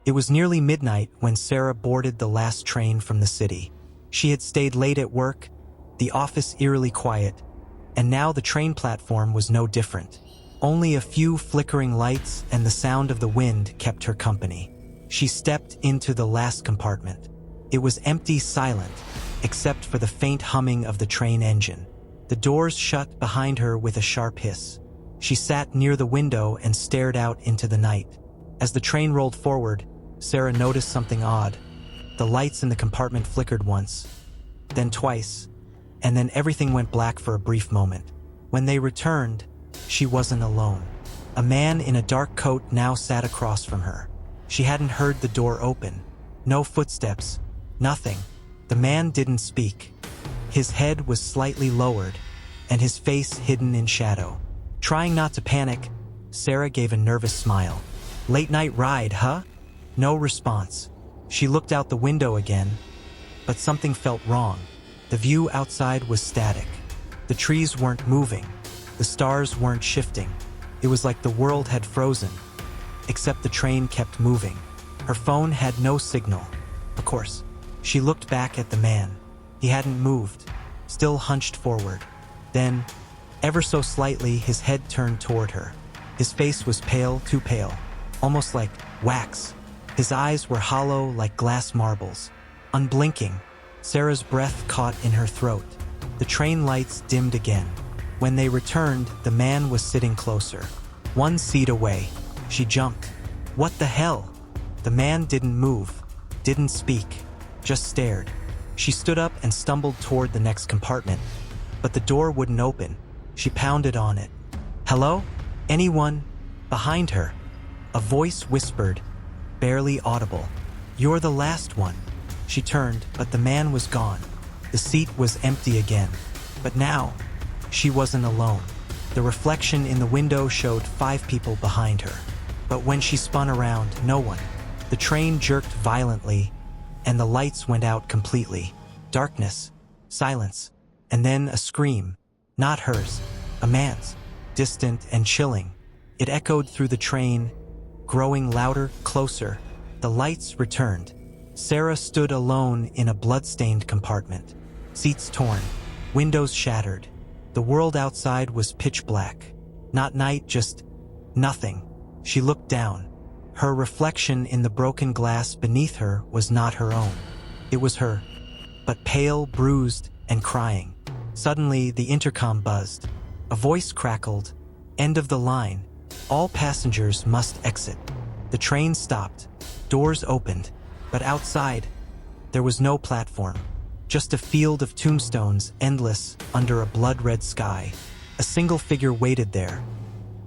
It was nearly midnight when Sarah boarded the last train from the city. She had stayed late at work, the office eerily quiet, and now the train platform was no different. Only a few flickering lights and the sound of the wind kept her company. She stepped into the last compartment. It was empty, silent, except for the faint humming of the train engine. The doors shut behind her with a sharp hiss. She sat near the window and stared out into the night. As the train rolled forward, Sarah noticed something odd. The lights in the compartment flickered once, then twice, and then everything went black for a brief moment. When they returned, she wasn't alone. A man in a dark coat now sat across from her. She hadn't heard the door open. No footsteps, nothing. The man didn't speak. His head was slightly lowered, and his face hidden in shadow. Trying not to panic, Sarah gave a nervous smile. "Late night ride, huh?" No response. She looked out the window again, but something felt wrong. The view outside was static. The trees weren't moving. The stars weren't shifting. It was like the world had frozen, except the train kept moving. Her phone had no signal. Of course, she looked back at the man. He hadn't moved, still hunched forward. Then, ever so slightly, his head turned toward her. His face was pale, too pale, almost like wax. His eyes were hollow like glass marbles, unblinking. Sarah's breath caught in her throat. The train lights dimmed again. When they returned, the man was sitting closer, 1 seat away. She jumped. What the hell? The man didn't move, didn't speak, just stared. She stood up and stumbled toward the next compartment, but the door wouldn't open. She pounded on it. "Hello? Anyone?" Behind her, a voice whispered, barely audible. "You're the last one." She turned, but the man was gone. The seat was empty again. But now, she wasn't alone. The reflection in the window showed 5 people behind her. But when she spun around, no one. The train jerked violently, and the lights went out completely. Darkness, silence, and then a scream. Not hers, a man's, distant and chilling. It echoed through the train, growing louder, closer. The lights returned. Sarah stood alone in a blood-stained compartment. Seats torn, windows shattered. The world outside was pitch black. Not night, just nothing. She looked down. Her reflection in the broken glass beneath her was not her own. It was her, but pale, bruised, and crying. Suddenly, the intercom buzzed. A voice crackled. "End of the line. All passengers must exit." The train stopped. Doors opened. But outside, there was no platform. Just a field of tombstones, endless, under a blood-red sky. A single figure waited there.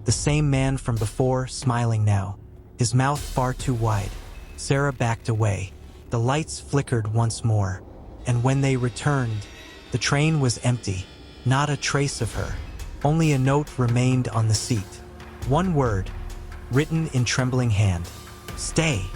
The same man from before, smiling now, his mouth far too wide. Sarah backed away. The lights flickered once more, and when they returned, the train was empty. Not a trace of her. Only a note remained on the seat. One word, written in trembling hand. "Stay."